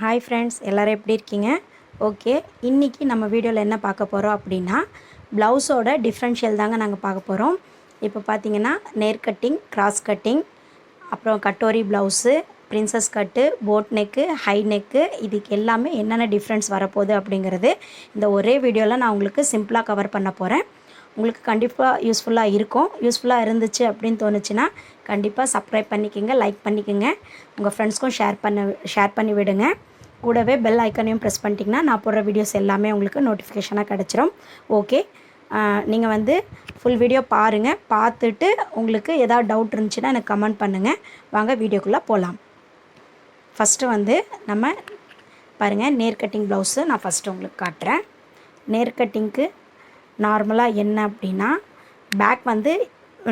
Hi friends, எல்லோரும் எப்படி இருக்கீங்க? ஓகே, இன்றைக்கி நம்ம வீடியோவில் என்ன பார்க்க போகிறோம் அப்படின்னா, ப்ளவுஸோட டிஃப்ரென்ஷியல் தாங்க நாங்கள் பார்க்க போகிறோம். இப்போ பார்த்தீங்கன்னா நேர் கட்டிங், கிராஸ் கட்டிங், அப்புறம் கட்டோரி ப்ளவுஸு, பிரின்சஸ் கட்டு, போட் நெக்கு, ஹை நெக்கு, இதுக்கு எல்லாமே என்னென்ன டிஃப்ரென்ஸ் வரப்போகுது அப்படிங்கிறது இந்த ஒரே வீடியோவில் நான் உங்களுக்கு சிம்பிளாக கவர் பண்ண போகிறேன். உங்களுக்கு கண்டிப்பாக யூஸ்ஃபுல்லாக இருக்கும். யூஸ்ஃபுல்லாக இருந்துச்சு அப்படின்னு தோணுச்சுன்னா கண்டிப்பாக சப்ஸ்கிரைப் பண்ணிக்கோங்க, லைக் பண்ணிக்கோங்க, உங்கள் ஃப்ரெண்ட்ஸ்க்கும் ஷேர் பண்ணி விடுங்க. கூடவே பெல் ஐக்கனையும் ப்ரெஸ் பண்ணிட்டிங்கன்னா நான் போடுற வீடியோஸ் எல்லாமே உங்களுக்கு நோட்டிஃபிகேஷனாக கிடச்சிரும். ஓகே, நீங்கள் வந்து ஃபுல் வீடியோ பாருங்கள். பார்த்துட்டு உங்களுக்கு ஏதாவது டவுட் இருந்துச்சுன்னா எனக்கு கமெண்ட் பண்ணுங்கள். வாங்க வீடியோக்குள்ளே போகலாம். ஃபஸ்ட்டு வந்து நம்ம பாருங்கள், நேர் கட்டிங் ப்ளவுஸு நான் ஃபஸ்ட்டு உங்களுக்கு காட்டுறேன். நேர் கட்டிங்க்கு நார்மலாக என்ன அப்படின்னா, பேக் வந்து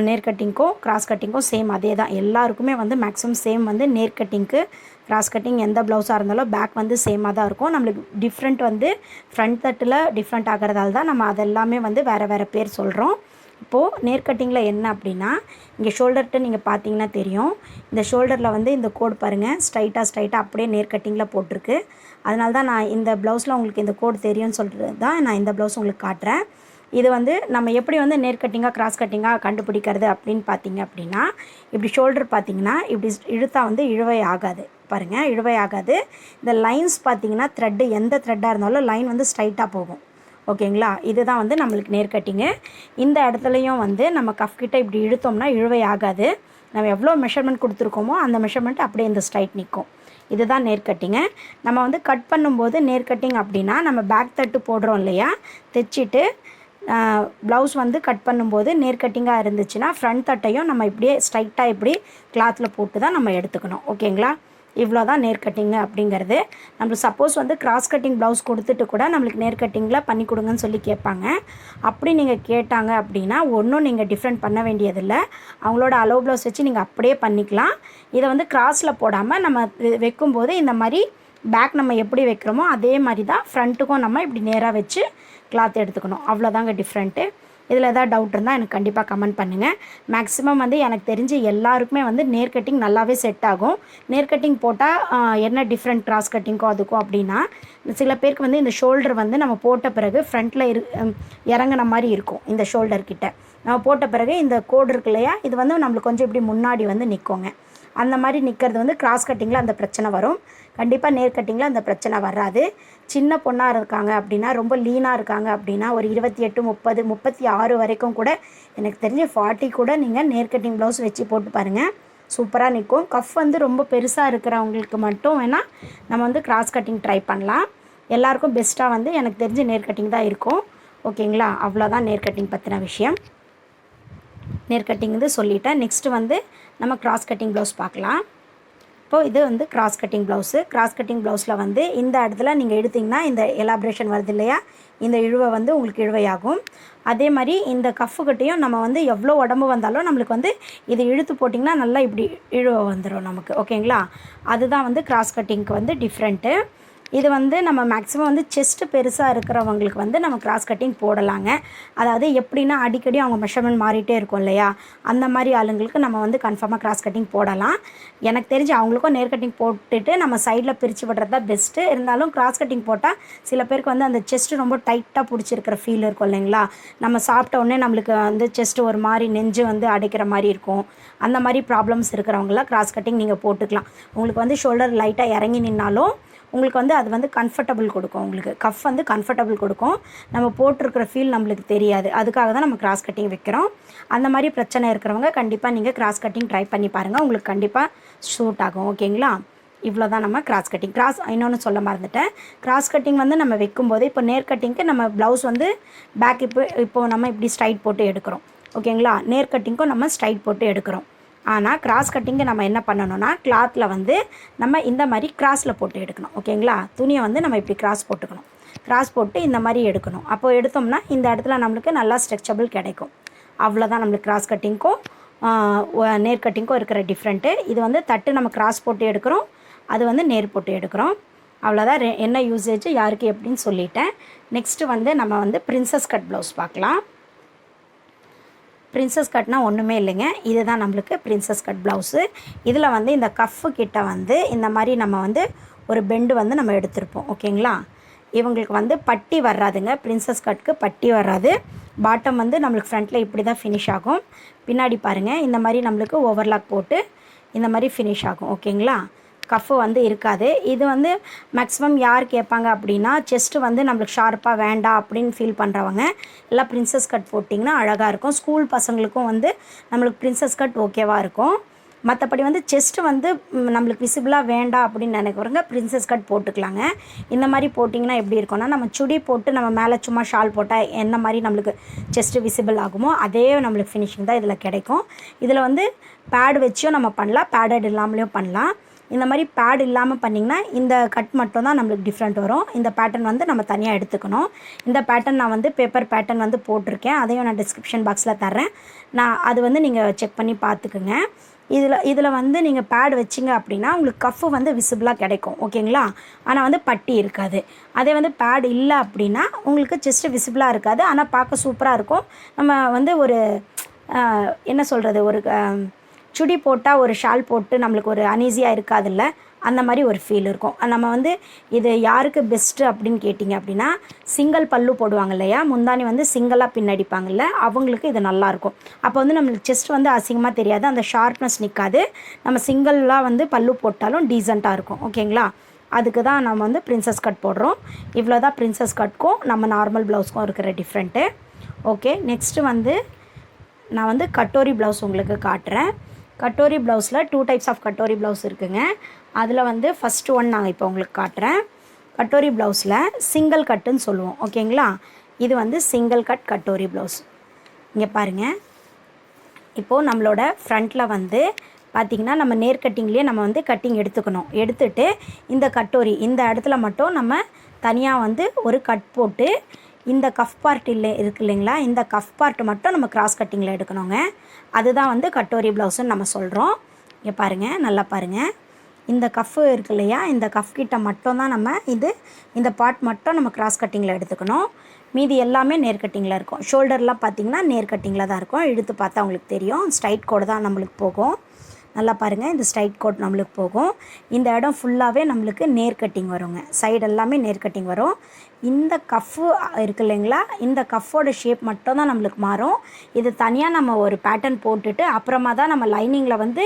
நேர் கட்டிங்க்கும் கிராஸ் கட்டிங்க்கும் சேம் அதே தான். எல்லாருக்குமே வந்து மேக்ஸிமம் சேம் வந்து நேர் கட்டிங்க்கு கிராஸ் கட்டிங் எந்த ப்ளவுஸாக இருந்தாலும் பேக் வந்து சேமாக தான் இருக்கும். நம்மளுக்கு டிஃப்ரெண்ட் வந்து ஃப்ரண்ட் தட்டில் டிஃப்ரெண்ட் ஆகிறதால தான் நம்ம அதெல்லாமே வந்து வேறு பேர் சொல்கிறோம். இப்போது நேர் கட்டிங்கில் என்ன அப்படின்னா, இங்கே ஷோல்டர்கிட்ட நீங்கள் பார்த்தீங்கன்னா தெரியும். இந்த ஷோல்டரில் வந்து இந்த கோடு பாருங்கள், ஸ்ட்ரைட்டாக அப்படியே நேர் கட்டிங்கில் போட்டிருக்கு. அதனால தான் நான் இந்த ப்ளவுஸில் உங்களுக்கு இந்த கோடு தெரியும்னு சொல்லிட்டு தான் நான் இந்த ப்ளவுஸ் உங்களுக்கு காட்டுறேன். இது வந்து நம்ம எப்படி வந்து நேர் கட்டிங்காக கிராஸ் கட்டிங்காக கண்டுபிடிக்கிறது அப்படின்னு பார்த்தீங்க அப்படின்னா, இப்படி ஷோல்டர் பார்த்திங்கன்னா இப்படி இழுத்தா வந்து இழுவை ஆகாது. பாருங்கள், இழுவை ஆகாது. இந்த லைன்ஸ் பார்த்திங்கன்னா த்ரெட்டு எந்த த்ரெட்டாக இருந்தாலும் லைன் வந்து ஸ்ட்ரைட்டாக போகும். ஓகேங்களா? இதுதான் வந்து நம்மளுக்கு நேர் கட்டிங்கு. இந்த இடத்துலையும் வந்து நம்ம கஃப் கிட்ட இப்படி இழுத்தோம்னா இழுவை ஆகாது. நம்ம எவ்வளோ மெஷர்மெண்ட் கொடுத்துருக்கோமோ அந்த மெஷர்மெண்ட் அப்படியே இந்த ஸ்ட்ரைட் நிற்கும். இதுதான் நேர் கட்டிங்கு. நம்ம வந்து கட் பண்ணும்போது நேர் கட்டிங் அப்படின்னா, நம்ம பேக் தட்டு போடுறோம் இல்லையா, தைச்சிட்டு ப்ளவுஸ் வந்து கட் பண்ணும்போது நேர் கட்டிங்காக இருந்துச்சுன்னா ஃப்ரண்ட் தட்டையும் நம்ம இப்படியே ஸ்ட்ரைட்டாக இப்படி கிளாத்தில் போட்டு தான் நம்ம எடுத்துக்கணும். ஓகேங்களா? இவ்வளோ தான் நேர் கட்டிங்கு அப்படிங்கிறது. நம்மளுக்கு சப்போஸ் வந்து கிராஸ் கட்டிங் ப்ளவுஸ் கொடுத்துட்டு கூட நம்மளுக்கு நேர் கட்டிங்கில் பண்ணி கொடுங்கன்னு சொல்லி கேட்பாங்க. அப்படி நீங்கள் கேட்டாங்க அப்படின்னா ஒன்றும் நீங்கள் டிஃப்ரெண்ட் பண்ண வேண்டியதில்லை. அவங்களோட அளவு ப்ளவுஸ் வச்சு நீங்கள் அப்படியே பண்ணிக்கலாம். இதை வந்து கிராஸில் போடாமல் நம்ம வைக்கும்போது இந்த மாதிரி பேக் நம்ம எப்படி வைக்கிறோமோ அதே மாதிரி தான் ஃப்ரண்ட்டுக்கும் நம்ம இப்படி நேராக வச்சு கிளாத் எடுத்துக்கணும். அவ்வளோதாங்க டிஃப்ரெண்ட்டு. இதில் எதாவது டவுட் இருந்தால் எனக்கு கண்டிப்பாக கமெண்ட் பண்ணுங்கள். மேக்ஸிமம் வந்து எனக்கு தெரிஞ்சு எல்லாருக்குமே வந்து நேர் கட்டிங் நல்லாவே செட் ஆகும். நேர் கட்டிங் போட்டால் என்ன டிஃப்ரெண்ட் கிராஸ் கட்டிங்க்கும் அதுக்கும் அப்படின்னா, சில பேருக்கு வந்து இந்த ஷோல்டர் வந்து நம்ம போட்ட பிறகு ஃப்ரண்ட்டில் இறங்கின மாதிரி இருக்கும். இந்த ஷோல்டர்கிட்ட நம்ம போட்ட பிறகு இந்த கோடு இருக்கு இல்லையா, இது வந்து நம்மளுக்கு கொஞ்சம் இப்படி முன்னாடி வந்து நிற்குங்க. அந்த மாதிரி நிற்கிறது வந்து கிராஸ் கட்டிங்கில் அந்த பிரச்சனை வரும். கண்டிப்பாக நேர் கட்டிங்கில் அந்த பிரச்சனை வராது. சின்ன பொண்ணாக இருக்காங்க அப்படின்னா, ரொம்ப லீனாக இருக்காங்க அப்படின்னா, ஒரு 28, 30, 36 வரைக்கும் கூட, எனக்கு தெரிஞ்ச 40 கூட நீங்கள் நேர் கட்டிங் ப்ளவுஸ் வச்சு போட்டு பாருங்கள், சூப்பராக நிற்கும். கஃப் வந்து ரொம்ப பெருசாக இருக்கிறவங்களுக்கு மட்டும் வேணால் நம்ம வந்து கிராஸ் கட்டிங் ட்ரை பண்ணலாம். எல்லாேருக்கும் பெஸ்ட்டாக வந்து எனக்கு தெரிஞ்ச நேர் கட்டிங் தான் இருக்கும். ஓகேங்களா? அவ்வளோதான் நேர் கட்டிங் பற்றின விஷயம். நேர் கட்டிங் வந்து சொல்லிட்டேன். நெக்ஸ்ட்டு வந்து நம்ம கிராஸ் கட்டிங் ப்ளவுஸ் பார்க்கலாம். இப்போது இது வந்து cross cutting blouse. Cross cutting ப்ளவுஸில் வந்து இந்த இடத்துல நீங்கள் எடுத்திங்கன்னா இந்த எலாப்ரேஷன் வருது இல்லையா, இந்த இழுவை வந்து உங்களுக்கு இழுவையாகும். அதே மாதிரி இந்த கஃப்புக்கிட்டையும் நம்ம வந்து எவ்வளோ உடம்பு வந்தாலும் நம்மளுக்கு வந்து இது இழுத்து போட்டிங்கன்னா நல்லா இப்படி இழுவை வந்துடும் நமக்கு. ஓகேங்களா? அதுதான் வந்து கிராஸ் கட்டிங்க்கு வந்து டிஃப்ரெண்ட்டு. இது வந்து நம்ம மேக்ஸிமம் வந்து செஸ்ட்டு பெருசாக இருக்கிறவங்களுக்கு வந்து நம்ம கிராஸ் கட்டிங் போடலாங்க. அதாவது எப்படின்னா, அடிக்கடி அவங்க மெஷர்மெண்ட் மாறிட்டே இருக்கும் இல்லையா, அந்த மாதிரி ஆளுங்களுக்கு நம்ம வந்து கன்ஃபார்மாக கிராஸ் கட்டிங் போடலாம். எனக்கு தெரிஞ்சு அவங்களுக்கும் நேர் கட்டிங் போட்டுட்டு நம்ம சைடில் பிரித்து விடுறது தான் பெஸ்ட்டு. இருந்தாலும் கிராஸ் கட்டிங் போட்டால் சில பேருக்கு வந்து அந்த செஸ்ட்டு ரொம்ப டைட்டாக பிடிச்சிருக்கிற ஃபீல் இருக்கும் இல்லைங்களா, நம்ம சாப்பிட்ட உடனே நம்மளுக்கு வந்து செஸ்ட்டு ஒரு மாதிரி நெஞ்சு வந்து அடைக்கிற மாதிரி இருக்கும். அந்த மாதிரி ப்ராப்ளம்ஸ் இருக்கிறவங்களாம் கிராஸ் கட்டிங் நீங்கள் போட்டுக்கலாம். உங்களுக்கு வந்து ஷோல்டர் லைட்டாக இறங்கி நின்னாலும் உங்களுக்கு வந்து அது வந்து கம்ஃபர்டபுள் கொடுக்கும். உங்களுக்கு கஃப் வந்து கம்ஃபர்டபுள் கொடுக்கும். நம்ம போட்டிருக்கிற ஃபீல் நம்மளுக்கு தெரியாது. அதுக்காக தான் நம்ம கிராஸ் கட்டிங் வைக்கிறோம். அந்த மாதிரி பிரச்சனை இருக்கிறவங்க கண்டிப்பாக நீங்கள் கிராஸ் கட்டிங் ட்ரை பண்ணி பாருங்கள். உங்களுக்கு கண்டிப்பாக சூட் ஆகும். ஓகேங்களா? இவ்வளோ தான் நம்ம கிராஸ் கட்டிங். இன்னொன்று சொல்ல மறந்துட்டேன். கிராஸ் கட்டிங் வந்து நம்ம வைக்கும்போது இப்போ நேர் கட்டிங்க்கு நம்ம ப்ளவுஸ் வந்து பேக் இப்போது நம்ம இப்படி ஸ்ட்ரைட் போட்டு எடுக்கிறோம். ஓகேங்களா? நேர் கட்டிங்க்கும் நம்ம ஸ்ட்ரைட் போட்டு எடுக்கிறோம். ஆனால் கிராஸ் கட்டிங்கு நம்ம என்ன பண்ணணும்னா, கிளாத்தில் வந்து நம்ம இந்த மாதிரி கிராஸில் போட்டு எடுக்கணும். ஓகேங்களா? துணியை வந்து நம்ம இப்படி கிராஸ் போட்டுக்கணும். கிராஸ் போட்டு இந்த மாதிரி எடுக்கணும். அப்போது எடுத்தோம்னா இந்த இடத்துல நம்மளுக்கு நல்லா ஸ்ட்ரெச்சபிள் கிடைக்கும். அவ்வளோதான் நம்மளுக்கு கிராஸ் கட்டிங்க்கும் நேர் கட்டிங்க்கும் இருக்கிற டிஃப்ரெண்ட்டு. இது வந்து தட்டு நம்ம கிராஸ் போட்டு எடுக்கிறோம், அது வந்து நேர் போட்டு எடுக்கிறோம். அவ்வளோதான். என்ன யூசேஜ் யாருக்கு எப்படின்னு சொல்லிட்டேன். நெக்ஸ்ட்டு வந்து நம்ம வந்து பிரின்சஸ் கட் ப்ளவுஸ் பார்க்கலாம். பிரின்சஸ் கட்னா ஒன்றுமே இல்லைங்க, இதுதான் நம்மளுக்கு பிரின்சஸ் கட் ப்ளவுஸு. இதில் வந்து இந்த கஃப்பு கிட்ட வந்து இந்த மாதிரி நம்ம வந்து ஒரு பெண்டு வந்து நம்ம எடுத்திருப்போம். ஓகேங்களா? இவங்களுக்கு வந்து பட்டி வராதுங்க. பிரின்சஸ் கட்க்கு பட்டி வராது. பாட்டம் வந்து நம்மளுக்கு ஃப்ரண்ட்டில் இப்படி தான் ஃபினிஷ் ஆகும். பின்னாடி பாருங்கள், இந்த மாதிரி நம்மளுக்கு ஓவர்லாக் போட்டு இந்த மாதிரி ஃபினிஷ் ஆகும். ஓகேங்களா? கஃப்பு வந்து இருக்காது. இது வந்து மேக்ஸிமம் யார் கேட்பாங்க அப்படின்னா, செஸ்ட்டு வந்து நம்மளுக்கு ஷார்ப்பாக வேண்டாம் அப்படின்னு ஃபீல் பண்ணுறவங்க எல்லாம் பிரின்சஸ் கட் போட்டிங்கன்னா அழகாக இருக்கும். ஸ்கூல் பசங்களுக்கும் வந்து நம்மளுக்கு பிரின்சஸ் கட் ஓகேவாக இருக்கும். மற்றபடி வந்து செஸ்ட்டு வந்து நம்மளுக்கு விசிபிளாக வேண்டாம் அப்படின்னு நினைக்கிறவங்க பிரின்சஸ் கட் போட்டுக்கலாங்க. இந்த மாதிரி போட்டிங்கன்னா எப்படி இருக்கும்னா, நம்ம சுடி போட்டு நம்ம மேலே சும்மா ஷால் போட்டால் என்ன மாதிரி நம்மளுக்கு செஸ்ட்டு விசிபிள் ஆகுமோ அதே நம்மளுக்கு ஃபினிஷிங் தான் இதில் கிடைக்கும். இதில் வந்து பேட் வச்சியும் நம்ம பண்ணலாம், பேடட் இல்லாமலேயும் பண்ணலாம். இந்த மாதிரி பேட் இல்லாமல் பண்ணிங்கன்னா இந்த கட் மட்டும் தான் நம்மளுக்கு டிஃப்ரெண்ட் வரும். இந்த பேட்டர்ன் வந்து நம்ம தனியாக எடுத்துக்கணும். இந்த பேட்டர்ன் நான் வந்து பேப்பர் பேட்டர்ன் வந்து போட்டிருக்கேன், அதையும் நான் டிஸ்கிரிப்ஷன் பாக்ஸில் தர்றேன். அது வந்து நீங்கள் செக் பண்ணி பார்த்துக்குங்க. இதில் வந்து நீங்கள் பேட் வச்சிங்க அப்படின்னா உங்களுக்கு கஃப்பு வந்து விசிபிளாக கிடைக்கும். ஓகேங்களா? ஆனால் வந்து பட்டி இருக்காது. அதே வந்து பேட் இல்லை அப்படின்னா உங்களுக்கு ஜஸ்ட்டு விசிபிளாக இருக்காது, ஆனால் பார்க்க சூப்பராக இருக்கும். நம்ம வந்து ஒரு என்ன சொல்கிறது, ஒரு சுடி போட்டால் ஒரு ஷால் போட்டு நம்மளுக்கு ஒரு அனீஸியாக இருக்காதுல்ல, அந்த மாதிரி ஒரு ஃபீல் இருக்கும். நம்ம வந்து இது யாருக்கு பெஸ்ட்டு அப்படின்னு கேட்டிங்க அப்படின்னா, சிங்கிள் பல்லு போடுவாங்க இல்லையா, முந்தானி வந்து சிங்கிளாக பின்னடிப்பாங்கல்ல, அவங்களுக்கு இது நல்லாயிருக்கும். அப்போ வந்து நம்மளுக்கு செஸ்ட் வந்து அசிங்கமாக தெரியாது, அந்த ஷார்ப்னஸ் நிற்காது. நம்ம சிங்கிளாக வந்து பல்லு போட்டாலும் டீசெண்டாக இருக்கும். ஓகேங்களா? அதுக்கு தான் நம்ம வந்து பிரின்சஸ் கட் போடுறோம். இவ்வளோ தான் பிரின்சஸ் கட்க்கும் நம்ம நார்மல் ப்ளவுஸ்க்கும் இருக்கிற டிஃப்ரெண்ட்டு. ஓகே, நெக்ஸ்ட்டு வந்து நான் வந்து கட்டோரி ப்ளவுஸ் உங்களுக்கு காட்டுறேன். கட்டோரி ப்ளவுஸில் 2 டைப்ஸ் ஆஃப் கட்டோரி ப்ளவுஸ் இருக்குங்க. அதில் வந்து ஃபஸ்ட்டு ஒன் நாங்கள் இப்போ உங்களுக்கு காட்டுறேன். கட்டோரி ப்ளவுஸில் சிங்கிள் கட்டுன்னு சொல்லுவோம். ஓகேங்களா? இது வந்து சிங்கிள் கட் கட்டோரி ப்ளவுஸ். இங்கே பாருங்கள், இப்போது நம்மளோட ஃப்ரண்ட்டில் வந்து பார்த்திங்கன்னா நம்ம நேர் கட்டிங்லேயே நம்ம வந்து கட்டிங் எடுத்துக்கணும். எடுத்துகிட்டு இந்த கட்டோரி இந்த இடத்துல மட்டும் நம்ம தனியாக வந்து ஒரு கட் போட்டு இந்த கஃப் பார்ட் இருக்குது இல்லைங்களா, இந்த கஃப் பார்ட் மட்டும் நம்ம கிராஸ் கட்டிங்கில் எடுக்கணுங்க. அதுதான் வந்து கட்டோரி ப்ளவுஸுன்னு நம்ம சொல்கிறோம். இங்கே பாருங்கள், நல்லா பாருங்கள், இந்த கஃப்பு இருக்கு இல்லையா, இந்த கஃப் கிட்ட மட்டும் தான் நம்ம இந்த பார்ட் மட்டும் நம்ம கிராஸ் கட்டிங்கில் எடுத்துக்கணும். மீதி எல்லாமே நேர் கட்டிங்கில் இருக்கும். ஷோல்டர்லாம் பார்த்திங்கன்னா நேர் கட்டிங்கில் தான் இருக்கும். இழுத்து பார்த்தா உங்களுக்கு தெரியும், ஸ்ட்ரைட் கோடு தான் நம்மளுக்கு போகும். நல்லா பாருங்கள், இந்த ஸ்ட்ரைட் கோட் நம்மளுக்கு போகும். இந்த இடம் ஃபுல்லாகவே நம்மளுக்கு நேர் கட்டிங் வருங்க. சைடு எல்லாமே நேர் கட்டிங் வரும். இந்த கஃப்பு இருக்குது இல்லைங்களா, இந்த கஃப்போட ஷேப் மட்டும் தான் நம்மளுக்கு மாறும். இது தனியாக நம்ம ஒரு பேட்டர்ன் போட்டுட்டு அப்புறமா தான் நம்ம லைனிங்கில் வந்து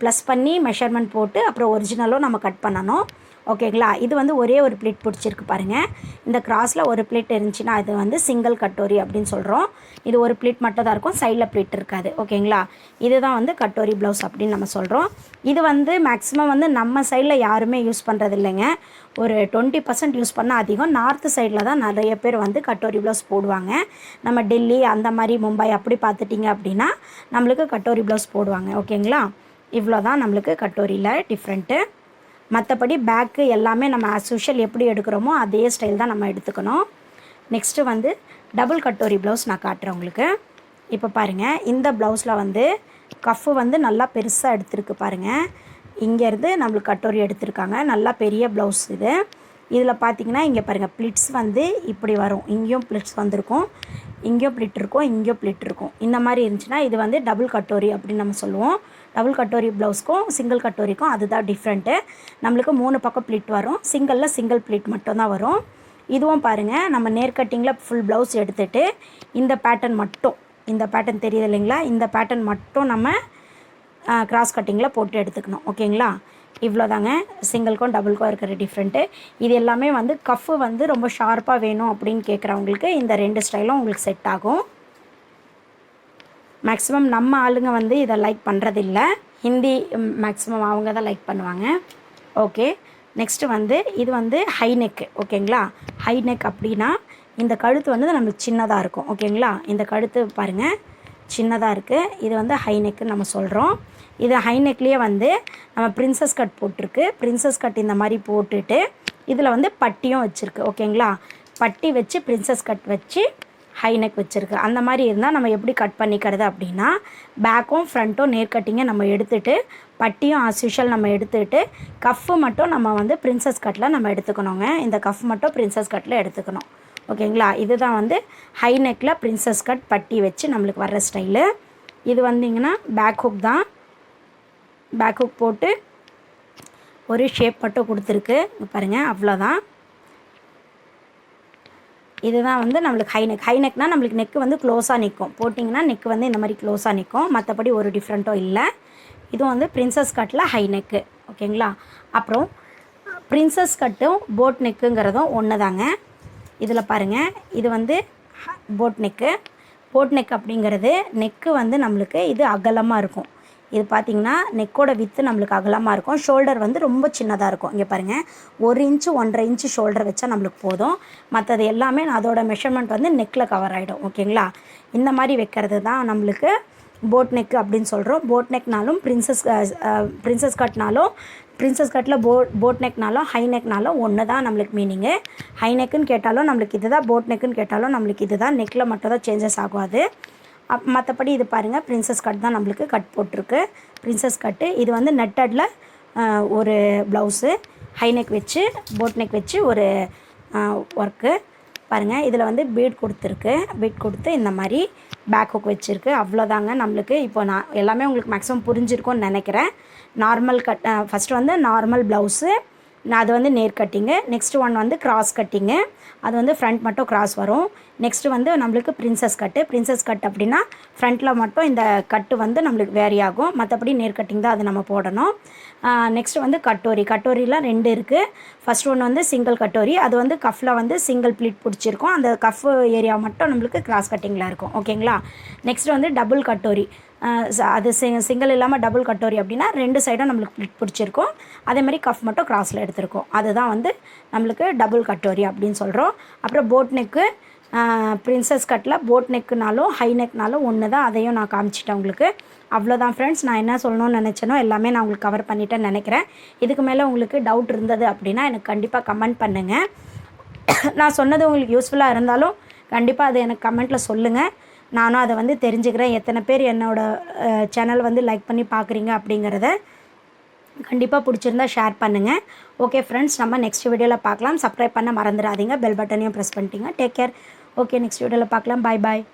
ப்ளஸ் பண்ணி மெஷர்மெண்ட் போட்டு அப்புறம் ஒரிஜினலும் நம்ம கட் பண்ணணும். ஓகேங்களா? இது வந்து ஒரே ஒரு ப்ளீட் பிடிச்சிருக்கு பாருங்கள். இந்த கிராஸில் ஒரு ப்ளீட் இருந்துச்சுன்னா இது வந்து சிங்கிள் கட்டோரி அப்படின்னு சொல்கிறோம். இது ஒரு ப்ளீட் மட்டும் தான் இருக்கும், சைடில் ப்ளீட் இருக்காது. ஓகேங்களா? இதுதான் வந்து கட்டோரி ப்ளவுஸ் அப்படின்னு நம்ம சொல்கிறோம். இது வந்து மேக்ஸிமம் வந்து நம்ம சைடில் யாருமே யூஸ் பண்ணுறது இல்லைங்க. ஒரு 20% யூஸ் பண்ணால் அதிகம். நார்த்து சைடில் தான் நிறைய பேர் வந்து கட்டோரி ப்ளவுஸ் போடுவாங்க. நம்ம டெல்லி அந்த மாதிரி மும்பை அப்படி பார்த்துட்டிங்க அப்படின்னா நம்மளுக்கு கட்டோரி ப்ளவுஸ் போடுவாங்க. ஓகேங்களா? இவ்வளோ தான் நம்மளுக்கு கட்டோரியில் டிஃப்ரெண்ட்டு. மற்றபடி பேக்கு எல்லாமே நம்ம ஆஸ் யூஷுவல் எப்படி எடுக்கிறோமோ அதே ஸ்டைல் தான் நம்ம எடுத்துக்கணும். நெக்ஸ்ட்டு வந்து டபுள் கட்டோரி ப்ளவுஸ் நான் காட்டுறேன் உங்களுக்கு. இப்போ பாருங்கள், இந்த ப்ளவுஸில் வந்து கஃப்பு வந்து நல்லா பெருசாக எடுத்துருக்கு பாருங்கள். இங்கேருந்து நம்மளுக்கு கட்டோரி எடுத்திருக்காங்க. நல்லா பெரிய ப்ளவுஸ் இது. இதில் பார்த்திங்கன்னா இங்கே பாருங்கள், ப்ளிட்ஸ் வந்து இப்படி வரும். இங்கேயும் ப்ளிட்ஸ் வந்திருக்கும், இங்கேயும் ப்ளிட் இருக்கும், இங்கேயும் ப்ளிட் இருக்கும். இந்த மாதிரி இருந்துச்சுன்னா இது வந்து டபுள் கட்டோரி அப்படின்னு நம்ம சொல்லுவோம். டபுள் கட்டோரி ப்ளவுஸ்க்கும் சிங்கிள் கட்டோரிக்கும் அதுதான் டிஃப்ரெண்ட்டு. நம்மளுக்கு 3 பக்கம் ப்ளிட் வரும், சிங்கிளில் சிங்கிள் ப்ளிட் மட்டும்தான் வரும். இதுவும் பாருங்கள், நம்ம நேர் கட்டிங்கில் ஃபுல் ப்ளவுஸ் எடுத்துகிட்டு இந்த பேட்டர்ன் மட்டும், இந்த பேட்டர்ன் தெரியுது இல்லைங்களா, இந்த பேட்டர்ன் மட்டும் நம்ம கிராஸ் கட்டிங்கில் போட்டு எடுத்துக்கணும். ஓகேங்களா? இவ்வளோ தாங்க சிங்கிள்க்கும் டபுள்க்கும் இருக்கிற டிஃப்ரெண்ட்டு. இது எல்லாமே வந்து கஃப்பு வந்து ரொம்ப ஷார்ப்பாக வேணும் அப்படின்னு கேட்குறவங்களுக்கு இந்த 2 ஸ்டைலும் உங்களுக்கு செட் ஆகும். மேக்ஸிமம் நம்ம ஆளுங்க வந்து இதை லைக் பண்ணுறதில்ல, ஹிந்தி மேக்ஸிமம் அவங்க தான் லைக் பண்ணுவாங்க. ஓகே, நெக்ஸ்ட்டு வந்து இது வந்து ஹை நெக்கு. ஓகேங்களா? ஹை நெக் அப்படின்னா இந்த கழுத்து வந்து நம்மளுக்கு சின்னதாக இருக்கும். ஓகேங்களா? இந்த கழுத்து பாருங்கள் சின்னதாக இருக்குது. இது வந்து ஹை நெக்குன்னு நம்ம சொல்கிறோம். இது ஹை நெக்லேயே வந்து நம்ம பிரின்சஸ் கட் போட்டிருக்கு. பிரின்சஸ் கட் இந்த மாதிரி போட்டுட்டு இதில் வந்து பட்டியும் வச்சுருக்கு. ஓகேங்களா? பட்டி வச்சு பிரின்சஸ் கட் வச்சு ஹை நெக் வச்சுருக்கு. அந்த மாதிரி இருந்தால் நம்ம எப்படி கட் பண்ணிக்கிறது அப்படின்னா, பேக்கும் ஃப்ரண்ட்டும் நேர் கட்டிங்கை நம்ம எடுத்துகிட்டு பட்டியும் ஆஸ் யூஷுவல் நம்ம எடுத்துகிட்டு கஃப்பு மட்டும் நம்ம வந்து பிரின்சஸ் கட்டில் நம்ம எடுத்துக்கணுங்க. இந்த கஃப் மட்டும் பிரின்சஸ் கட்டில் எடுத்துக்கணும். ஓகேங்களா? இதுதான் வந்து ஹை நெக்கில் பிரின்சஸ் கட் பட்டி வச்சு நம்மளுக்கு வர்ற ஸ்டைலு. இது வந்திங்கன்னா பேக் ஹுக் தான். பேக் ஹுக் போட்டு ஒரு ஷேப் மட்டும் கொடுத்துருக்கு பாருங்கள், அவ்வளோதான். இதுதான் வந்து நம்மளுக்கு ஹை நெக்னால் நம்மளுக்கு நெக்கு வந்து க்ளோஸாக நிற்கும். போட்டிங்கன்னா நெக்கு வந்து இந்த மாதிரி க்ளோஸாக நிற்கும். மற்றபடி ஒரு டிஃப்ரெண்ட்டும் இல்லை. இதுவும் வந்து பிரின்சஸ் கட்டில் ஹை நெக்கு. ஓகேங்களா. அப்புறம் பிரின்சஸ் கட்டும் போட் நெக்குங்கிறதும் ஒன்று தாங்க. இதில் பாருங்கள், இது வந்து போட் நெக்கு. போட் நெக் அப்படிங்கிறது நெக்கு வந்து நம்மளுக்கு இது அகலமாக இருக்கும். இது பார்த்திங்கன்னா நெக்கோட வித்து நம்மளுக்கு அகலமாக இருக்கும். ஷோல்டர் வந்து ரொம்ப சின்னதாக இருக்கும். இங்கே பாருங்கள், 1 இன்ச்சு 1.5 இன்ச்சு ஷோல்டர் வச்சா நம்மளுக்கு போதும். மற்றது எல்லாமே அதோட மெஷர்மெண்ட் வந்து நெக்கில் கவர் ஆகிடும். ஓகேங்களா. இந்த மாதிரி வைக்கிறது தான் நம்மளுக்கு போட் நெக்கு அப்படின்னு சொல்கிறோம். போட் நெக்னாலும் பிரின்சஸ் கட்னாலும் பிரின்சஸ் கட்டில் போட் நெக்னாலும் ஹை நெக்னாலும் ஒன்று தான் நம்மளுக்கு மீனிங்கு. ஹை நெக்குன்னு கேட்டாலும் நம்மளுக்கு இது தான், போட் நெக்குன்னு கேட்டாலும் நம்மளுக்கு இது தான். நெக்கில் மட்டும் தான் சேஞ்சஸ் ஆகாது. மற்றபடி இது பாருங்கள், பிரின்சஸ் கட் தான் நம்மளுக்கு கட் போட்டிருக்கு. பிரின்சஸ் கட்டு இது வந்து நெட்டடில் ஒரு ப்ளவுஸு, ஹை நெக் வச்சு போட் நெக் வச்சு ஒரு ஒர்க்கு பாருங்கள். இதில் வந்து பீட் கொடுத்துருக்கு. பீட் கொடுத்து இந்த மாதிரி பேக் ஹுக் வச்சுருக்கு. அவ்வளோதாங்க நம்மளுக்கு. இப்போ நான் எல்லாமே உங்களுக்கு மேக்ஸிமம் புரிஞ்சிருக்கும்னு நினைக்கிறேன். நார்மல் ஃபஸ்ட்டு வந்து நார்மல் ப்ளவுஸு, அது வந்து நேர் கட்டிங்கு. நெக்ஸ்ட்டு ஒன் வந்து கிராஸ் கட்டிங்கு, அது வந்து ஃப்ரண்ட் மட்டும் கிராஸ் வரும். நெக்ஸ்ட்டு வந்து நம்மளுக்கு பிரின்சஸ் கட்டு. பிரின்சஸ் கட் அப்படின்னா ஃப்ரண்ட்டில் மட்டும் இந்த கட்டு வந்து நம்மளுக்கு வேரி ஆகும். மற்றபடி நேர் கட்டிங் தான் அது நம்ம போடணும். நெக்ஸ்ட்டு வந்து கட்டோரி. கட்டோரியில் 2 இருக்குது. ஃபஸ்ட் ஒன்று வந்து சிங்கிள் கட்டோரி, அது வந்து கஃப்பில் வந்து சிங்கிள் ப்ளீட் பிடிச்சிருக்கும். அந்த கஃப் ஏரியா மட்டும் நம்மளுக்கு கிராஸ் கட்டிங்கில் இருக்கும். ஓகேங்களா. நெக்ஸ்ட்டு வந்து டபுள் கட்டோரி. அது சிங்கிள் இல்லாமல் டபுள் கட்டோரி அப்படின்னா 2 சைடும் நம்மளுக்கு ப்ளீட் பிடிச்சிருக்கும். அதேமாதிரி கஃப் மட்டும் கிராஸில் எடுத்திருக்கோம். அதுதான் வந்து நம்மளுக்கு டபுள் கட்டோரி அப்படின்னு சொல்கிறோம். அப்புறம் போட் நெக்கு. பிரின்சஸ் கட்டில் போட் நெக்குனாலும் ஹை நெக்னாலும் ஒன்று தான். அதையும் நான் காமிச்சிட்டேன் உங்களுக்கு. அவ்வளோதான் ஃப்ரெண்ட்ஸ். நான் என்ன சொல்லணும்னு நினச்சேனோ எல்லாமே நான் உங்களுக்கு கவர் பண்ணிட்டேன்னு நினைக்கிறேன். இதுக்கு மேலே உங்களுக்கு டவுட் இருந்தது அப்படின்னா எனக்கு கண்டிப்பாக கமெண்ட் பண்ணுங்கள். நான் சொன்னது உங்களுக்கு யூஸ்ஃபுல்லாக இருந்தாலும் கண்டிப்பாக அதை எனக்கு கமெண்ட்டில் சொல்லுங்கள். நானும் அதை வந்து தெரிஞ்சுக்கிறேன். எத்தனை பேர் என்னோடய சேனல் வந்து லைக் பண்ணி பார்க்குறீங்க அப்படிங்கிறத. கண்டிப்பாக பிடிச்சிருந்தா ஷேர் பண்ணுங்கள். ஓகே ஃப்ரெண்ட்ஸ், நம்ம நெக்ஸ்ட் வீடியோவில் பார்க்கலாம். சப்ஸ்கிரைப் பண்ண மறந்துடாதீங்க. பெல் பட்டனையும் ப்ரெஸ் பண்ணிட்டீங்க. Take care. ஓகே, நெக்ஸ்ட் வீடியோவில் பார்க்கலாம். பாய் பாய்.